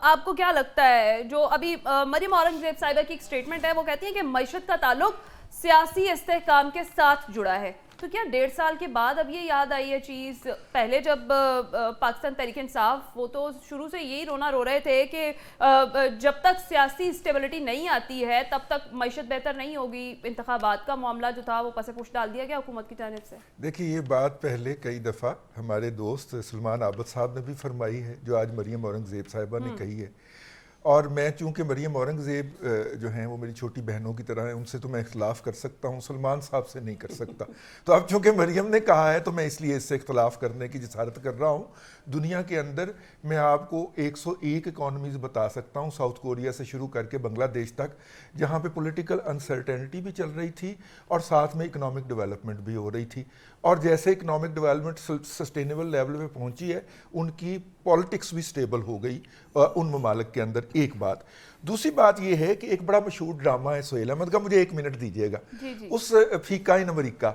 آپ کو کیا لگتا ہے جو ابھی مریم اورنگزیب صاحبہ کی ایک سٹیٹمنٹ ہے، وہ کہتی ہیں کہ معیشت کا تعلق سیاسی استحکام کے ساتھ جڑا ہے، تو کیا 1.5 سال کے بعد اب یہ یاد آئی ہے چیز؟ پہلے جب پاکستان تحریک انصاف، وہ تو شروع سے یہی رونا رو رہے تھے کہ جب تک سیاسی اسٹیبلٹی نہیں آتی ہے تب تک معیشت بہتر نہیں ہوگی. انتخابات کا معاملہ جو تھا وہ پس پوش ڈال دیا گیا حکومت کی جانب سے. دیکھیے یہ بات پہلے کئی دفعہ ہمارے دوست سلمان عابد صاحب نے بھی فرمائی ہے، جو آج مریم اورنگزیب صاحبہ نے کہی ہے. اور میں چونکہ مریم اورنگزیب جو ہیں وہ میری چھوٹی بہنوں کی طرح ہیں، ان سے تو میں اختلاف کر سکتا ہوں، سلمان صاحب سے نہیں کر سکتا. تو اب چونکہ مریم نے کہا ہے تو میں اس لیے اس سے اختلاف کرنے کی جسارت کر رہا ہوں. دنیا کے اندر میں آپ کو 101 اکانومیز بتا سکتا ہوں، ساؤتھ کوریا سے شروع کر کے بنگلہ دیش تک، جہاں پہ پولیٹیکل انسرٹینٹی بھی چل رہی تھی اور ساتھ میں اکنامک ڈیولپمنٹ بھی ہو رہی تھی. اور جیسے اکنامک ڈیولپمنٹ سسٹینیبل لیول پہ پہنچی ہے، ان کی پالیٹکس بھی سٹیبل ہو گئی ان ممالک کے اندر. ایک بات. دوسری بات یہ ہے کہ ایک بڑا مشہور ڈرامہ ہے سہیل احمد کا، مجھے 1 منٹ دیجیے گا. اس فیکا ان امریکہ،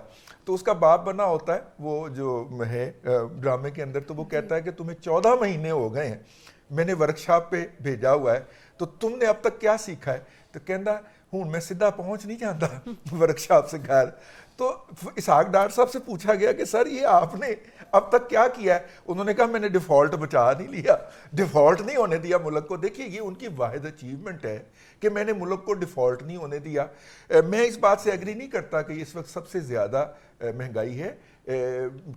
تو اس کا باپ بنا ہوتا ہے وہ جو ہے ڈرامے کے اندر، تو وہ کہتا ہے کہ تمہیں 14 مہینے ہو گئے ہیں، میں نے ورکشاپ پہ بھیجا ہوا ہے، تو تم نے اب تک کیا سیکھا ہے؟ تو کہندا ہوں میں سیدھا پہنچ نہیں جاتا ورکشاپ سے گھر. تو اسحاق ڈار صاحب سے پوچھا گیا کہ سر یہ آپ نے اب تک کیا کیا ہے؟ انہوں نے کہا میں نے ڈیفالٹ بچا نہیں لیا، ڈیفالٹ نہیں ہونے دیا ملک کو. دیکھیے یہ ان کی واحد اچیومنٹ ہے کہ میں نے ملک کو ڈیفالٹ نہیں ہونے دیا. میں اس بات سے ایگری نہیں کرتا کہ اس وقت سب سے زیادہ مہنگائی ہے.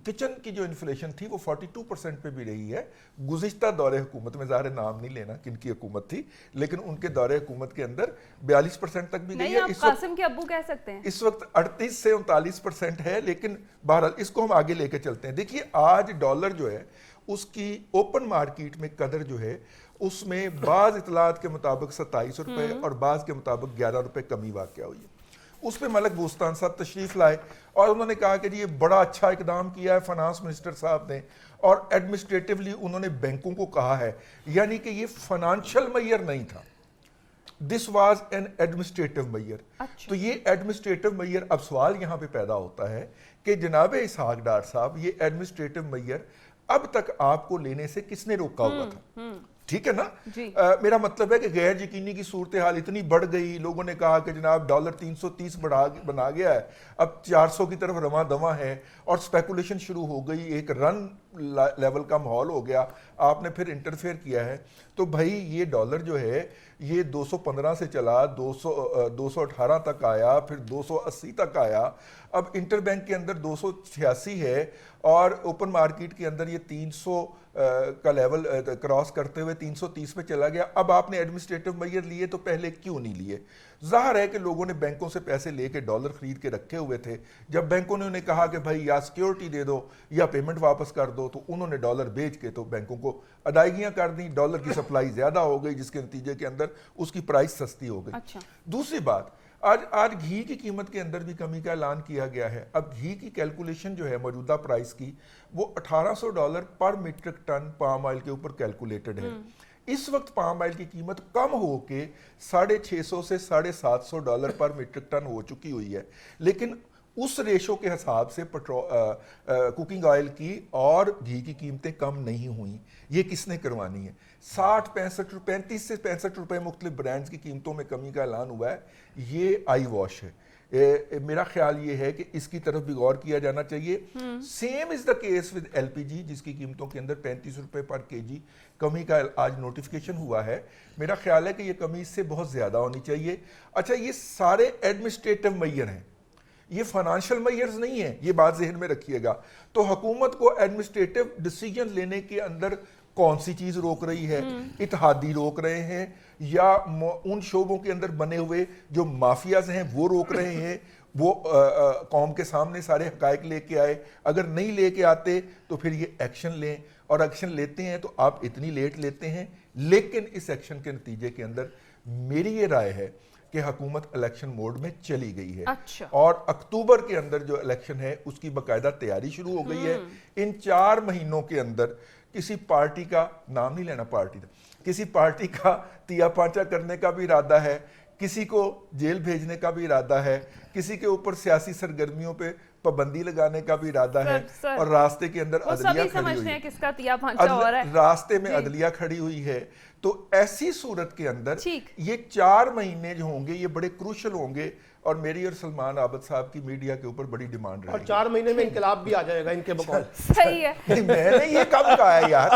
کچن کی جو انفلیشن تھی وہ 42% پہ بھی رہی ہے گزشتہ دور حکومت میں. ظاہر نام نہیں لینا کن کی حکومت تھی، لیکن ان کے دور حکومت کے اندر 42% تک بھی گئی ہے. نہیں آپ قاسم کے ابو کہہ سکتے ہیں. اس وقت 38 سے 39% ہے، لیکن بہرحال اس کو ہم آگے لے کے چلتے ہیں. دیکھیے آج ڈالر جو ہے اس کی اوپن مارکیٹ میں قدر جو ہے اس میں بعض اطلاعات کے مطابق 27 روپے اور بعض کے مطابق 11 روپے کمی واقع ہوئی ہے. اس پہ ملک بوستان صاحب تشریف لائے اور انہوں نے کہا کہ یہ بڑا اچھا اقدام کیا ہے فنانس منسٹر صاحب نے، اور ایڈمنسٹریٹولی انہوں نے بینکوں کو کہا ہے، یعنی کہ یہ فنانشل میئر نہیں تھا، this was an administrative mayor. تو یہ ایڈمنسٹریٹو میئر، اب سوال یہاں پہ پیدا ہوتا ہے کہ جناب اسحاق ڈار صاحب یہ ایڈمنسٹریٹو میئر اب تک آپ کو لینے سے کس نے روکا ہوا تھا؟ ٹھیک ہے نا. میرا مطلب ہے کہ غیر یقینی کی صورتحال اتنی بڑھ گئی، لوگوں نے کہا کہ جناب ڈالر 330 بنا گیا ہے، اب 400 کی طرف رواں دواں ہے، اور سپیکولیشن شروع ہو گئی، ایک رن لیول کا ماحول ہو گیا, آپ نے پھر انٹرفیئر کیا ہے. تو بھائی یہ ڈالر جو ہے یہ 215 سے چلا 218 تک آیا, پھر 280 تک آیا, اب انٹر بینک کے اندر 286 ہے, اور اوپن مارکیٹ کے اندر یہ 300 کا لیول کراس کرتے ہوئے 330 پہ چلا گیا. اب آپ نے ایڈمنسٹریٹو میئر لیے تو پہلے کیوں نہیں لیے؟ ظاہر ہے کہ لوگوں نے بینکوں سے پیسے لے کے ڈالر خرید کے رکھے ہوئے تھے. جب بینکوں نے انہیں کہا کہ بھائی یا سیکیورٹی دے دو یا پیمنٹ واپس کر دو, تو انہوں نے ڈالر بیچ کے تو بینکوں کو ادائیگیاں کر دیں. ڈالر کی سپلائی زیادہ ہو گئی, جس کے نتیجے کے اندر اس کی پرائس سستی ہو گئی. دوسری بات, آج گھی کی قیمت کے اندر بھی کمی کا اعلان کیا گیا ہے. اب گھی کی کیلکولیشن جو ہے موجودہ پرائس کی وہ $1800 پر میٹرک ٹن پام آئل کے اوپر کیلکولیٹڈ ہے. اس وقت پام آئل کی قیمت کم ہو کے $650 سے $750 پر میٹرک ٹن ہو چکی ہوئی ہے, لیکن اس ریشو کے حساب سے کوکنگ آئل کی اور گھی کی قیمتیں کم نہیں ہوئیں. یہ کس نے کروانی ہے؟ 35 سے 65 روپے مختلف برانڈز کی قیمتوں میں کمی کا اعلان ہوا ہے. یہ آئی واش ہے. میرا خیال یہ ہے کہ اس کی طرف بھی غور کیا جانا چاہیے. Same as the case with L P G, جس کی قیمتوں کے اندر 35 روپے پر کے جی کمی کا آج نوٹیفیکیشن ہوا ہے. میرا خیال ہے کہ یہ کمی اس سے بہت زیادہ ہونی چاہیے. اچھا, یہ سارے ایڈمنسٹریٹو میئر ہیں, یہ فائنانشل میئرز نہیں ہیں, یہ بات ذہن میں رکھیے گا. تو حکومت کو ایڈمنسٹریٹو ڈیسیجن لینے کے اندر کون سی چیز روک رہی ہے؟ اتحادی روک رہے ہیں, یا ان شعبوں کے اندر بنے ہوئے جو مافیاز ہیں وہ روک رہے ہیں؟ وہ قوم کے سامنے سارے حقائق لے کے آئے. اگر نہیں لے کے آتے تو پھر یہ ایکشن لیں, اور ایکشن لیتے ہیں تو آپ اتنی لیٹ لیتے ہیں. لیکن اس ایکشن کے نتیجے کے اندر میری یہ رائے ہے کہ حکومت الیکشن موڈ میں چلی گئی ہے. اور اکتوبر کے اندر جو الیکشن ہے اس کی باقاعدہ تیاری شروع ہو گئی ہے. ان 4 مہینوں کے اندر کسی پارٹی کا نام نہیں لینا, پارٹی کا کسی پارٹی کا تیا پانچا کرنے کا بھی ارادہ ہے, کسی کو جیل بھیجنے کا بھی ارادہ ہے, کسی کے اوپر سیاسی سرگرمیوں پہ پابندی لگانے کا بھی ارادہ ہے, اور راستے کے اندر عدلیہ کھڑی ہوئی ہے. راستے میں عدلیہ کھڑی ہوئی ہے. تو ایسی صورت کے اندر یہ 4 مہینے جو ہوں گے یہ بڑے کروشل ہوں گے, اور میری اور سلمان عابد صاحب کی میڈیا کے اوپر بڑی ڈیمانڈ رہے گی. اور 4 مہینے میں انقلاب بھی آ جائے گا ان کے بقول. صحیح ہے, میں نے یہ کب کہا ہے یار,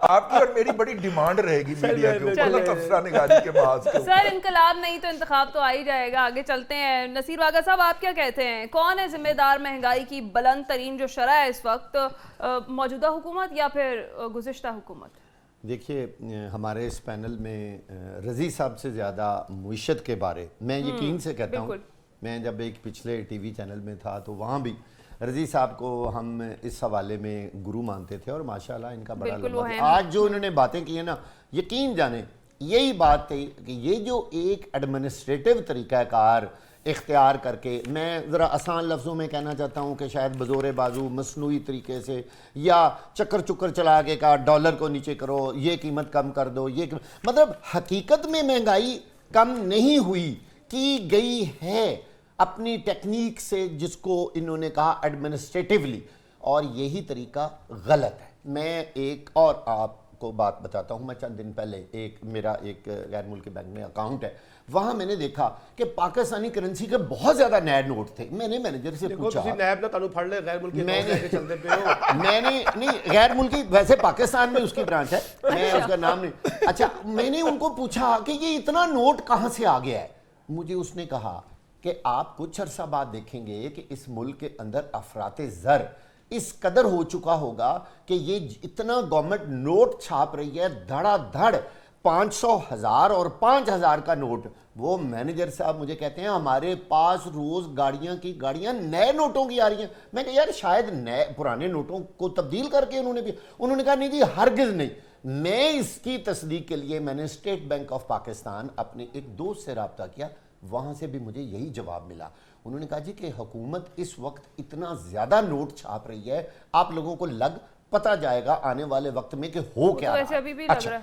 آپ کی اور میری بڑی ڈیمانڈ رہے گی میڈیا کے اوپر تبصرہ نگاری کے محاذ سے. سر انقلاب نہیں تو انتخاب تو آ ہی جائے گا. آگے چلتے ہیں. نصیر واگا صاحب, آپ کیا کہتے ہیں, کون ہے ذمہ دار مہنگائی کی بلند ترین جو شرح ہے اس وقت, موجودہ حکومت یا پھر گزشتہ حکومت؟ دیکھیے, ہمارے اس پینل میں رضی صاحب سے زیادہ معیشت کے بارے میں یقین سے کہتا ہوں. میں جب ایک پچھلے ٹی وی چینل میں تھا تو وہاں بھی رضی صاحب کو ہم اس حوالے میں گرو مانتے تھے, اور ماشاءاللہ ان کا بڑا لمبا. آج جو انہوں نے باتیں کی ہیں نا, یقین جانیں یہی بات تھی کہ یہ جو ایک ایڈمنسٹریٹو طریقہ کار اختیار کر کے, میں ذرا آسان لفظوں میں کہنا چاہتا ہوں کہ شاید بزور بازو مصنوعی طریقے سے یا چکر چلا کے کہا ڈالر کو نیچے کرو, یہ قیمت کم کر دو, یہ مطلب حقیقت میں مہنگائی کم نہیں ہوئی, کی گئی ہے اپنی ٹیکنیک سے, جس کو انہوں نے کہا ایڈمنسٹریٹیولی, اور یہی طریقہ غلط ہے. میں ایک اور آپ کو بات بتاتا ہوں. میں چند دن پہلے میرا ایک غیر ملکی بینک میں اکاؤنٹ ہے, وہاں میں نے دیکھا کہ پاکستانی کرنسی کے بہت زیادہ نئے نوٹ تھے. میں نے مینیجر سے پوچھا, میں نے نہیں غیر ملکی, ویسے پاکستان میں اس کی برانچ ہے, میں اس کا نام نہیں. اچھا, میں نے ان کو پوچھا کہ یہ اتنا نوٹ کہاں سے آ گیا ہے. مجھے اس نے کہا کہ آپ کچھ عرصہ بعد دیکھیں گے کہ اس ملک کے اندر افراط زر اس قدر ہو چکا ہوگا کہ یہ اتنا گورنمنٹ نوٹ چھاپ رہی ہے دھڑا دھڑ, 500,000 اور 5,000 کا نوٹ. وہ مینیجر صاحب مجھے کہتے ہیں ہمارے پاس روز گاڑیاں نئے نوٹوں کی آ رہی ہیں. میں کہا یار شاید نئے پرانے نوٹوں کو تبدیل کر کے انہوں نے کہا نہیں جی ہرگز نہیں. میں اس کی تصدیق کے لیے میں نے اسٹیٹ بینک آف پاکستان اپنے ایک دوست سے رابطہ کیا, وہاں سے بھی مجھے یہی جواب ملا. انہوں نے کہا جی کہ حکومت اس وقت اتنا زیادہ نوٹ چھاپ رہی ہے, آپ لوگوں کو پتہ جائے گا آنے والے وقت میں کہ ہو کیا رہا. اچھا,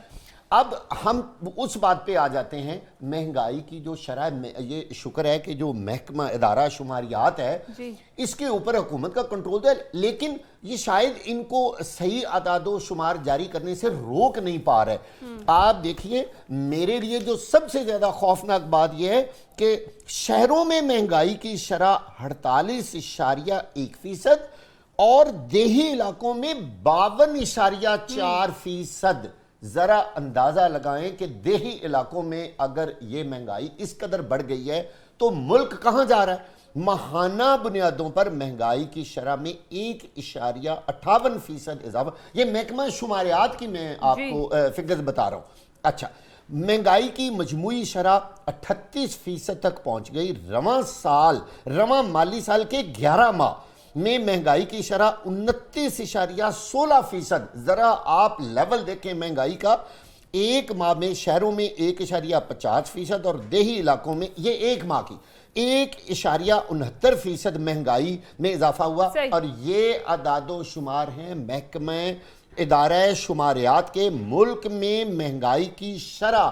اب ہم اس بات پہ آ جاتے ہیں مہنگائی کی جو شرح. یہ شکر ہے کہ جو محکمہ ادارہ شماریات ہے اس کے اوپر حکومت کا کنٹرول ہے, لیکن یہ شاید ان کو صحیح اعداد و شمار جاری کرنے سے روک نہیں پا رہے. آپ دیکھیے, میرے لیے جو سب سے زیادہ خوفناک بات یہ ہے کہ شہروں میں مہنگائی کی شرح 48.1%, اور دیہی علاقوں میں 52.4%. ذرا اندازہ لگائیں کہ دیہی علاقوں میں اگر یہ مہنگائی اس قدر بڑھ گئی ہے تو ملک کہاں جا رہا ہے؟ ماہانہ بنیادوں پر مہنگائی کی شرح میں 1.58% اضافہ. یہ محکمہ شماریات کی میں آپ کو فگرز بتا رہا ہوں. اچھا، مہنگائی کی مجموعی شرح 38% تک پہنچ گئی. رواں مالی سال کے 11 ماہ میں مہنگائی کی شرح 29.16%. ذرا آپ لیول دیکھیں مہنگائی کا. ایک ماہ میں شہروں میں 1.50% اور دیہی علاقوں میں یہ ایک ماہ کی 1.69% مہنگائی میں اضافہ ہوا. اور یہ اعداد و شمار ہیں محکمہ ادارہ شماریات کے. ملک میں مہنگائی کی شرح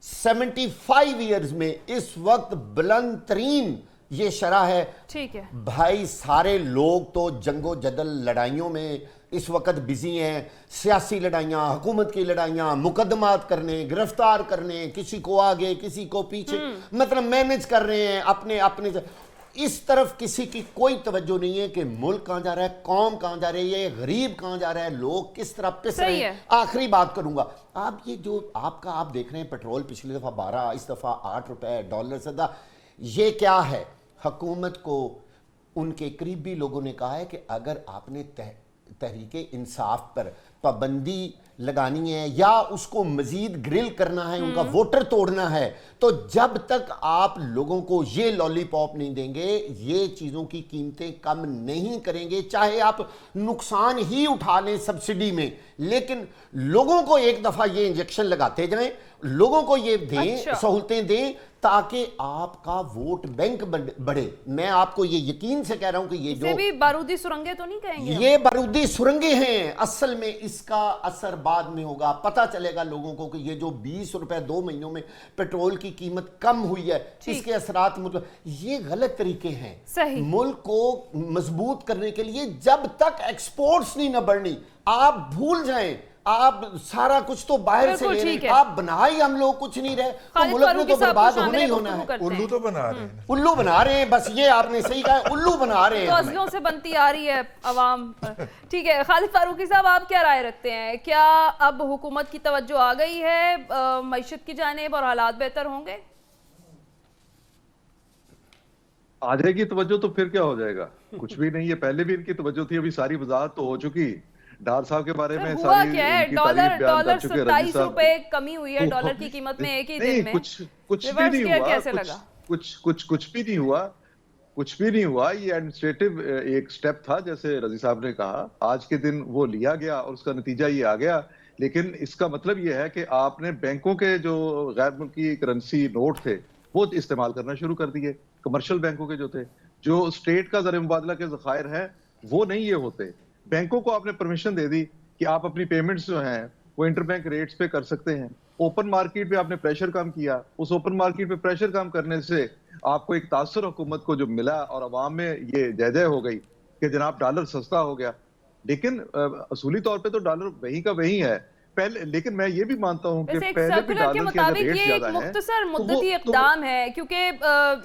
75 ایئرز میں اس وقت بلند ترین یہ شرح ہے. ٹھیک ہے بھائی، سارے لوگ تو جنگ و جدل لڑائیوں میں اس وقت بزی ہیں. سیاسی لڑائیاں، حکومت کی لڑائیاں، مقدمات کرنے، گرفتار کرنے، کسی کو آگے کسی کو پیچھے، مطلب مینج کر رہے ہیں اپنے. اس طرف کسی کی کوئی توجہ نہیں ہے کہ ملک کہاں جا رہا ہے، قوم کہاں جا رہی ہے، غریب کہاں جا رہا ہے، لوگ کس طرح پس رہے ہیں. آخری بات کروں گا. آپ یہ جو آپ دیکھ رہے ہیں پیٹرول پچھلی دفعہ 12، اس دفعہ 8 روپے ڈالر سدا. یہ کیا ہے؟ حکومت کو ان کے قریبی لوگوں نے کہا ہے کہ اگر آپ نے تحریک انصاف پر پابندی لگانی ہے یا اس کو مزید گرل کرنا ہے، ان کا ووٹر توڑنا ہے، تو جب تک آپ لوگوں کو یہ لالی پاپ نہیں دیں گے، یہ چیزوں کی قیمتیں کم نہیں کریں گے. چاہے آپ نقصان ہی اٹھا لیں سبسڈی میں، لیکن لوگوں کو ایک دفعہ یہ انجیکشن لگاتے جائیں، لوگوں کو یہ دیں، سہولتیں دیں، تاکہ آپ کا ووٹ بینک بڑھے. میں آپ کو یہ یقین سے کہہ رہا ہوں کہ یہ جو بھی بارودی سرنگیں تو نہیں کہیں گے، یہ بارودی سرنگیں ہیں. اصل میں اس کا اثر بعد میں ہوگا. پتہ چلے گا لوگوں کو کہ یہ جو 20 روپے 2 مہینوں میں پیٹرول کی قیمت کم ہوئی ہے، اس کے اثرات یہ غلط طریقے ہیں. ملک کو مضبوط کرنے کے لیے جب تک ایکسپورٹس نہیں نہ بڑھنی، آپ بھول جائیں. آپ سارا کچھ تو باہر سے لے رہے ہیں، آپ بنا ہی ہم لوگ کچھ نہیں رہے تو ملک میں تو برباد ہونا ہی ہونا ہے. الو تو بنا رہے ہیں، الو بنا رہے ہیں. بس یہ آپ نے صحیح کہا، الو بنا رہے ہیں. غزلوں سے بنتی آ رہی ہے عوام. ٹھیک ہے خالد فاروقی صاحب، آپ کیا رائے رکھتے ہیں؟ کیا اب حکومت کی توجہ آ گئی ہے معیشت کی جانب اور حالات بہتر ہوں گے؟ آ جائے گی توجہ تو پھر کیا ہو جائے گا؟ کچھ بھی نہیں ہے. پہلے بھی ان کی توجہ تھی، ابھی ساری وضاحت تو ہو چکی. ڈار صاحب کے بارے میں ہوا کیا ہے؟ ڈالر 27 روپے کمی ہوئی ہے ڈالر کی قیمت میں ایک ہی دن میں. کچھ بھی نہیں ہوا. کیسے لگا؟ کچھ بھی نہیں ہوا. کچھ بھی نہیں ہوا. یہ ایڈمنسٹریٹو ایک سٹیپ تھا، جیسے رضی صاحب نے کہا. آج کے دن وہ لیا گیا اور اس کا نتیجہ یہ آ گیا. لیکن اس کا مطلب یہ ہے کہ آپ نے بینکوں کے جو غیر ملکی کرنسی نوٹ تھے وہ استعمال کرنا شروع کر دیے. کمرشل بینکوں کے جو تھے، جو اسٹیٹ کا زر مبادلہ کے ذخائر ہیں، وہ نہیں یہ ہوتے. بینکوں کو آپ نے پرمیشن دے دی کہ آپ اپنی پیمنٹس جو ہیں وہ انٹر بینک ریٹس پہ کر سکتے ہیں. اوپن مارکیٹ پہ آپ نے پریشر کم کیا. اس اوپن مارکیٹ پہ پریشر کم کرنے سے آپ کو ایک تاثر حکومت کو جو ملا اور عوام میں یہ جے جے ہو گئی کہ جناب ڈالر سستا ہو گیا. لیکن اصولی طور پہ تو ڈالر وہی کا وہی ہے پہلے. لیکن میں یہ بھی مانتا ہوں کہ پہلے بھی ڈالر کے اگر ریٹ زیادہ ہیں. مختصر مدتی اقدام ہے کیونکہ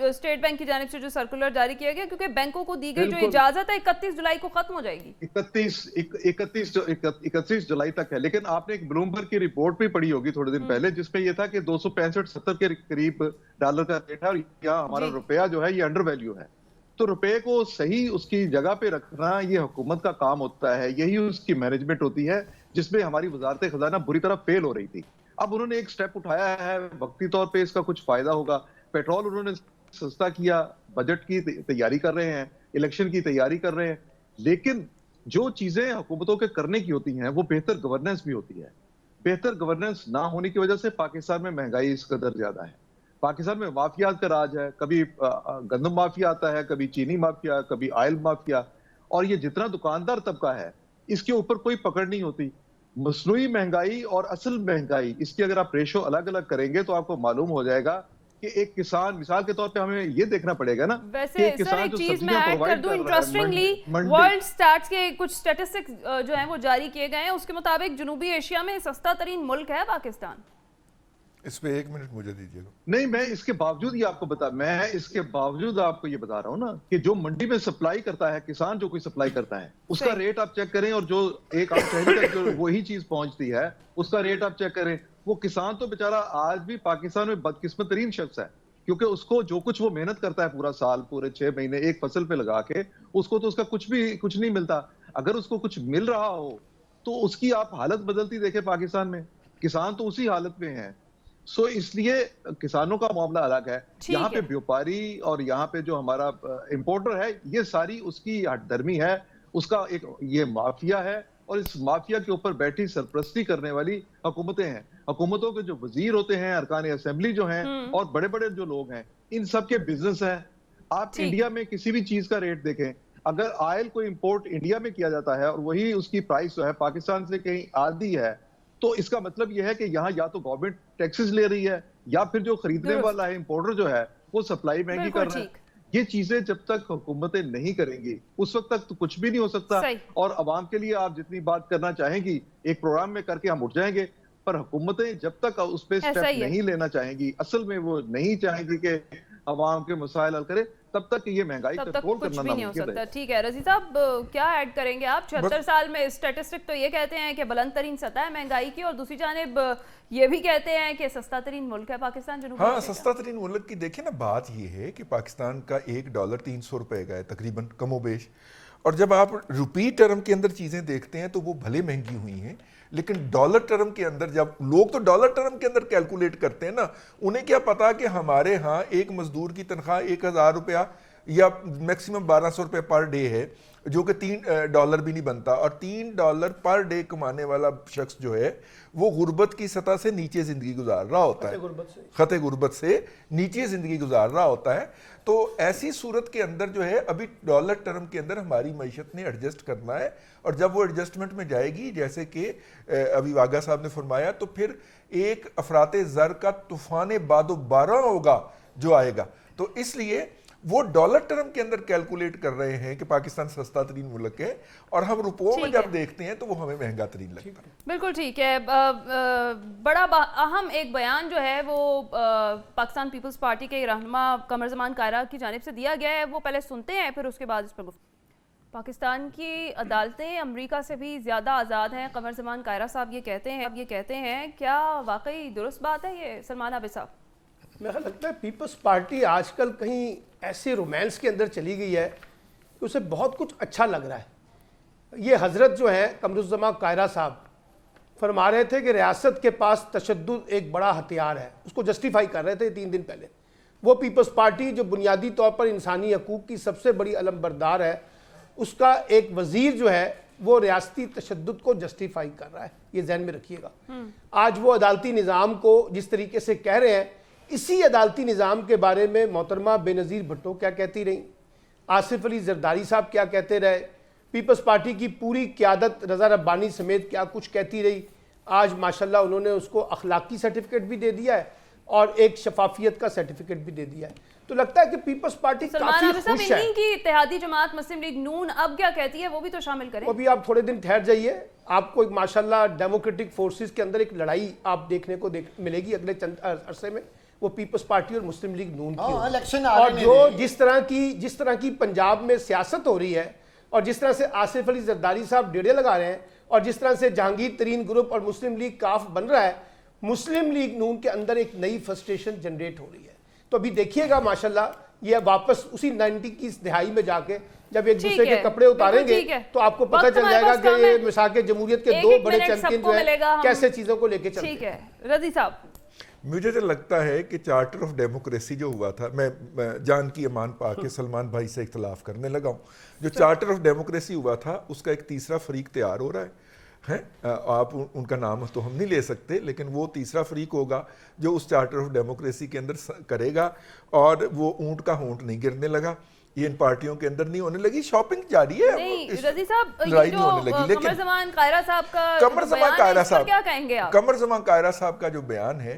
اسٹیٹ بینک کی جانب سے جو سرکولر جاری کیا گیا، کیونکہ بینکوں کو دی گئی جو اجازت ہے 31 جولائی کو ختم ہو جائے گی. 31 جولائی تک ہے. لیکن آپ نے ایک بلومبرگ کی رپورٹ بھی پڑھی ہوگی تھوڑے دن پہلے، جس پہ یہ تھا کہ 265-70 کے قریب ڈالر کا ریٹ ہے اور یہاں ہمارا روپیہ جو ہے یہ انڈر ویلیو ہے. تو روپے کو صحیح اس کی جگہ پہ رکھنا یہ حکومت کا کام ہوتا ہے. یہی اس کی مینجمنٹ ہوتی ہے جس میں ہماری وزارت خزانہ بری طرح فیل ہو رہی تھی. اب انہوں نے ایک سٹیپ اٹھایا ہے، وقتی طور پہ اس کا کچھ فائدہ ہوگا. پیٹرول انہوں نے سستا کیا، بجٹ کی تیاری کر رہے ہیں، الیکشن کی تیاری کر رہے ہیں. لیکن جو چیزیں حکومتوں کے کرنے کی ہوتی ہیں وہ بہتر گورننس بھی ہوتی ہے. بہتر گورننس نہ ہونے کی وجہ سے پاکستان میں مہنگائی اس قدر زیادہ ہے. پاکستان میں مافیات کا راج ہے. کبھی گندم مافیا آتا ہے، کبھی چینی مافیا، کبھی آئل مافیا. اور یہ جتنا دکاندار طبقہ ہے اس کے اوپر کوئی پکڑ نہیں ہوتی. مصنوعی مہنگائی اور اصل مہنگائی، اس کی اگر آپ ریشو الگ الگ کریں گے تو آپ کو معلوم ہو جائے گا کہ ایک کسان، مثال کے طور پہ ہمیں یہ دیکھنا پڑے گا نا. ویسے سر ایک چیز میں ایڈ کر دوں، انٹرسٹنگلی ورلڈ سٹیٹس کے کچھ سٹیٹسٹکس جو ہیں وہ جاری کیے گئے ہیں، اس کے مطابق جنوبی ایشیا میں سستا ترین ملک ہے پاکستان. اس پہ 1 منٹ مجھے دیجیے گا. نہیں میں اس کے باوجود یہ آپ کو یہ بتا رہا ہوں نا کہ جو منڈی میں سپلائی کرتا ہے کسان، جو کوئی سپلائی کرتا ہے اس کا ریٹ آپ چیک کریں، اور جو ایک آپ شہری تک جو وہی چیز پہنچتی ہے اس کا ریٹ آپ چیک کریں. وہ کسان تو بیچارہ آج بھی پاکستان میں بدقسمت ترین شخص ہے، کیونکہ اس کو جو کچھ وہ محنت کرتا ہے پورا سال، پورے 6 مہینے ایک فصل پہ لگا کے، اس کو تو اس کا کچھ نہیں ملتا. اگر اس کو کچھ مل رہا ہو تو اس کی آپ حالت بدلتی دیکھیں. پاکستان میں کسان تو اسی حالت میں ہیں. سو اس لیے کسانوں کا معاملہ الگ ہے. یہاں پہ بیوپاری اور یہاں پہ جو ہمارا امپورٹر ہے، یہ ساری اس کی ہٹ درمی ہے، اس کا ایک یہ مافیا ہے، اور اس مافیا کے اوپر بیٹھی سرپرستی کرنے والی حکومتیں ہیں. حکومتوں کے جو وزیر ہوتے ہیں، ارکان اسمبلی جو ہیں، اور بڑے بڑے جو لوگ ہیں، ان سب کے بزنس ہیں. آپ انڈیا میں کسی بھی چیز کا ریٹ دیکھیں، اگر آئل کو امپورٹ انڈیا میں کیا جاتا ہے اور وہی اس کی پرائس جو ہے پاکستان سے کہیں آدھی ہے، تو اس کا مطلب یہ ہے کہ یہاں یا تو گورنمنٹ ٹیکسز لے رہی ہے، یا پھر جو خریدنے والا ہے امپورٹر جو ہے وہ سپلائی مہنگی کر رہا ہے. یہ چیزیں جب تک حکومتیں نہیں کریں گی اس وقت تک تو کچھ بھی نہیں ہو سکتا. اور عوام کے لیے آپ جتنی بات کرنا چاہیں گی ایک پروگرام میں کر کے ہم اٹھ جائیں گے، پر حکومتیں جب تک اس پہ سٹیپ نہیں لینا چاہیں گی، اصل میں وہ نہیں چاہیں گی کہ عوام کے مسائل حل کرے، تب تک یہ مہنگائی کنٹرول کرنا ناممکن ہے. ٹھیک ہے رضی صاحب، کیا ایڈ کریں گے آپ؟ 76 سال میں اسٹیٹسٹک تو یہ کہتے ہیں کہ بلند ترین سطح ہے مہنگائی کی، اور دوسری جانب یہ بھی کہتے ہیں کہ سستا ترین ملک ہے پاکستان جنوبی. ہاں سستا ترین ملک کی دیکھیں نا، بات یہ ہے کہ پاکستان کا $1 300 روپے کا ہے تقریباً، کم و بیش. اور جب آپ روپی ٹرم کے اندر چیزیں دیکھتے ہیں تو وہ بھلے مہنگی ہوئی ہیں، لیکن ڈالر ٹرم کے اندر جب لوگ تو ڈالر ٹرم کے اندر کیلکولیٹ کرتے ہیں نا، انہیں کیا پتا کہ ہمارے ہاں ایک مزدور کی تنخواہ $1000 یا میکسیمم $1200 پر ڈے ہے، جو کہ $3 بھی نہیں بنتا. اور $3 پر ڈے کمانے والا شخص جو ہے وہ غربت کی سطح سے نیچے زندگی گزار رہا ہوتا ہے، خطے غربت سے نیچے زندگی گزار رہا ہوتا ہے. تو ایسی صورت کے اندر جو ہے ابھی ڈالر ٹرم کے اندر ہماری معیشت نے ایڈجسٹ کرنا ہے، اور جب وہ ایڈجسٹمنٹ میں جائے گی جیسے کہ ابھی واگا صاحب نے فرمایا، تو پھر ایک افراط زر کا طوفان باد و باران ہوگا جو آئے گا. تو اس لیے وہ ڈالر ٹرم کے اندر کیلکولیٹ کر رہے ہیں کہ پاکستان سستا ترین ملک ہے، اور ہم روپوں میں جب دیکھتے ہیں تو وہ ہمیں مہنگا ترین لگتا ہے. بالکل ٹھیک ہے. بڑا اہم ایک بیان جو ہے وہ پاکستان پیپلز پارٹی کے رہنما قمر زمان قاہرہ کی جانب سے دیا گیا ہے، وہ پہلے سنتے ہیں پھر اس کے بعد اس پر گفتگو. پاکستان کی عدالتیں امریکہ سے بھی زیادہ آزاد ہیں، قمر زمان قاہرہ صاحب یہ کہتے ہیں. کیا واقعی درست بات ہے یہ سلمان عابد صاحب؟ میرا لگتا ہے پیپلز پارٹی آج کل کہیں ایسے رومانس کے اندر چلی گئی ہے کہ اسے بہت کچھ اچھا لگ رہا ہے. یہ حضرت جو ہے قمر الزمان قاہرہ صاحب فرما رہے تھے کہ ریاست کے پاس تشدد ایک بڑا ہتھیار ہے، اس کو جسٹیفائی کر رہے تھے 3 دن پہلے. وہ پیپلز پارٹی جو بنیادی طور پر انسانی حقوق کی سب سے بڑی علم بردار ہے، اس کا ایک وزیر جو ہے وہ ریاستی تشدد کو جسٹیفائی کر رہا ہے. یہ ذہن میں رکھیے گا. آج وہ عدالتی نظام کو جس طریقے سے کہہ رہے ہیں، اسی عدالتی نظام کے بارے میں محترمہ بے نظیر بھٹو کیا کہتی رہیں، آصف علی زرداری صاحب کیا کہتے رہے، پیپلز پارٹی کی پوری قیادت رضا ربانی سمیت کیا کچھ کہتی رہی. آج ماشاءاللہ انہوں نے اس کو اخلاقی سرٹیفکیٹ بھی دے دیا ہے اور ایک شفافیت کا سرٹیفکیٹ بھی دے دیا ہے. تو لگتا ہے کہ پیپلز پارٹی کافی خوش ہے. انہی کی اتحادی جماعت مسلم لیگ نون اب کیا کہتی ہے وہ بھی تو شامل کریں. ابھی آپ تھوڑے دن ٹھہر جائیے، آپ کو ایک ماشاءاللہ ڈیموکریٹک فورسز کے اندر ایک لڑائی آپ دیکھنے کو ملے گی اگلے چند عرصے میں. وہ پیپلز پارٹی اور مسلم لیگ نون کی، اور جو جس طرح کی پنجاب میں سیاست ہو رہی ہے، اور جس طرح سے آصف علی زرداری صاحب ڈیڑے لگا رہے ہیں، اور جس طرح سے جہانگیر ترین گروپ اور مسلم لیگ کاف بن رہا ہے، مسلم لیگ نون کے اندر ایک نئی فرسٹریشن جنریٹ ہو رہی ہے. تو ابھی دیکھیے گا ماشاءاللہ یہ واپس اسی 90 کی دہائی میں جا کے جب ایک دوسرے کے کپڑے اتاریں گے تو آپ کو پتہ چل جائے گا کہ یہ مساق جمہوریت کے 2 بڑے چیمپئن جو ہیں کیسے چیزوں کو لے کے چلتے ہیں. ٹھیک ہے رضی صاحب، مجھے تو لگتا ہے کہ چارٹر آف ڈیموکریسی جو ہوا تھا، میں جان کی امان پا کے سلمان بھائی سے اختلاف کرنے لگا ہوں، جو چارٹر آف ڈیموکریسی ہوا تھا اس کا ایک تیسرا فریق تیار ہو رہا ہے. آپ ان کا نام تو ہم نہیں لے سکتے، لیکن وہ تیسرا فریق ہوگا جو اس چارٹر آف ڈیموکریسی کے اندر کرے گا. اور وہ اونٹ کا ہونٹ نہیں گرنے لگا، یہ ان پارٹیوں کے اندر نہیں ہونے لگی. شاپنگ جاری ہے. نہیں رضی صاحب، یہ جو قمر زمان قاہرہ صاحب کا قمر زمان قاہرہ صاحب کیا کہیں گے آپ؟ قمر زمان قاہرہ صاحب کا جو بیان ہے